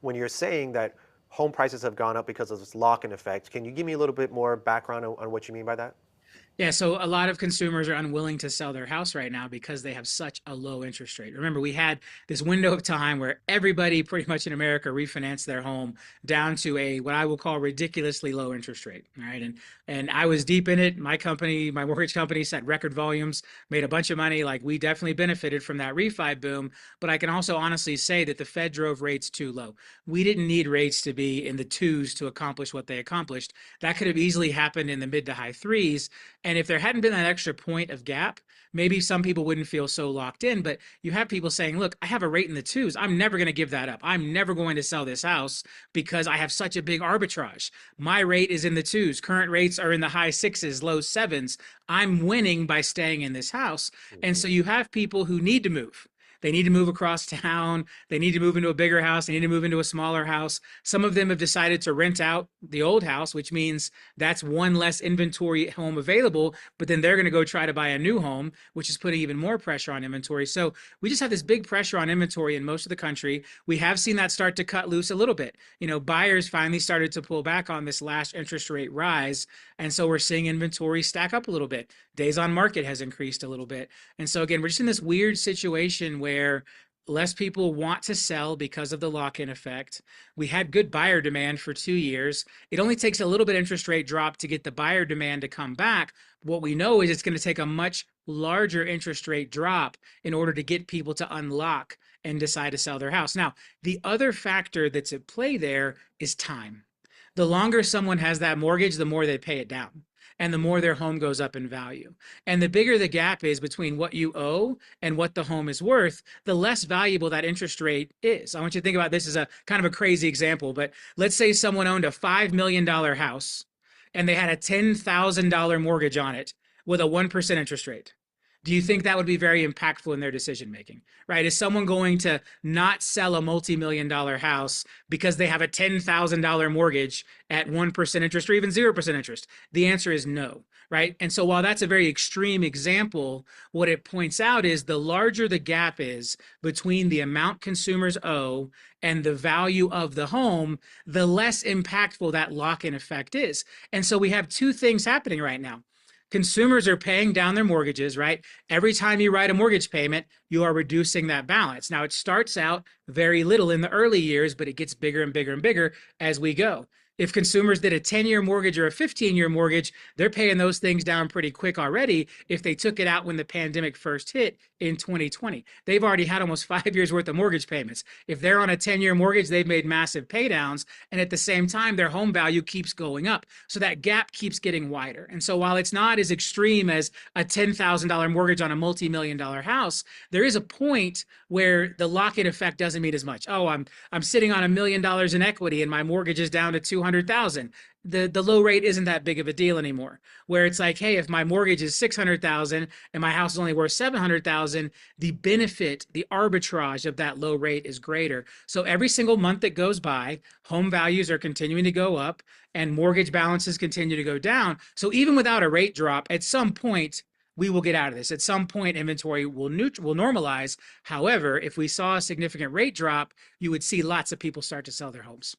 When you're saying that home prices have gone up because of this lock-in effect, can you give me a little bit more background on what you mean by that? Yeah, so a lot of consumers are unwilling to sell their house right now because they have such a low interest rate. Remember, we had this window of time where everybody pretty much in America refinanced their home down to a what I will call ridiculously low interest rate. All right. And I was deep in it. My company, my mortgage company set record volumes, made a bunch of money. Like we definitely benefited from that refi boom. But I can also honestly say that the Fed drove rates too low. We didn't need rates to be in the twos to accomplish what they accomplished. That could have easily happened in the mid to high threes, and if there hadn't been that extra point of gap, maybe some people wouldn't feel so locked in. But you have people saying, look, I have a rate in the twos. I'm never going to give that up. I'm never going to sell this house because I have such a big arbitrage. My rate is in the twos. Current rates are in the high sixes, low sevens. I'm winning by staying in this house. And Mhm. so you have people who need to move. They need to move across town. They need to move into a bigger house. They need to move into a smaller house. Some of them have decided to rent out the old house, which means that's one less inventory home available, but then they're going to go try to buy a new home, which is putting even more pressure on inventory. So we just have this big pressure on inventory in most of the country. We have seen that start to cut loose a little bit. Buyers finally started to pull back on this last interest rate rise. And so we're seeing inventory stack up a little bit. Days on market has increased a little bit. And so again, we're just in this weird situation where less people want to sell because of the lock-in effect. We had good buyer demand for 2 years. It only takes a little bit interest rate drop to get the buyer demand to come back. What we know is it's going to take a much larger interest rate drop in order to get people to unlock and decide to sell their house. Now, the other factor that's at play there is time. The longer someone has that mortgage, the more they pay it down and the more their home goes up in value. And the bigger the gap is between what you owe and what the home is worth, the less valuable that interest rate is. I want you to think about this as a kind of a crazy example, but let's say someone owned a $5 million house and they had a $10,000 mortgage on it with a 1% interest rate. Do you think that would be very impactful in their decision making? Right? Is someone going to not sell a multi-million-dollar house because they have a $10,000 mortgage at 1% interest or even 0% interest? The answer is no. Right? And so while that's a very extreme example, what it points out is the larger the gap is between the amount consumers owe and the value of the home, the less impactful that lock-in effect is. And so we have two things happening right now. Consumers are paying down their mortgages, right? Every time you write a mortgage payment, you are reducing that balance. Now, it starts out very little in the early years, but it gets bigger and bigger and bigger as we go. If consumers did a 10-year mortgage or a 15-year mortgage, they're paying those things down pretty quick already if they took it out when the pandemic first hit in 2020. They've already had almost 5 years worth of mortgage payments. If they're on a 10-year mortgage, they've made massive pay downs. And at the same time, their home value keeps going up. So that gap keeps getting wider. And so while it's not as extreme as a $10,000 mortgage on a multi-million-dollar house, there is a point where the lock-in effect doesn't mean as much. Oh, I'm sitting on $1 million in equity and my mortgage is down to 200,000. The low rate isn't that big of a deal anymore. Where it's like, hey, if my mortgage is 600,000 and my house is only worth 700,000, the benefit, the arbitrage of that low rate is greater. So every single month that goes by, home values are continuing to go up and mortgage balances continue to go down. So even without a rate drop, at some point we will get out of this. At some point, inventory will normalize. However, if we saw a significant rate drop, you would see lots of people start to sell their homes.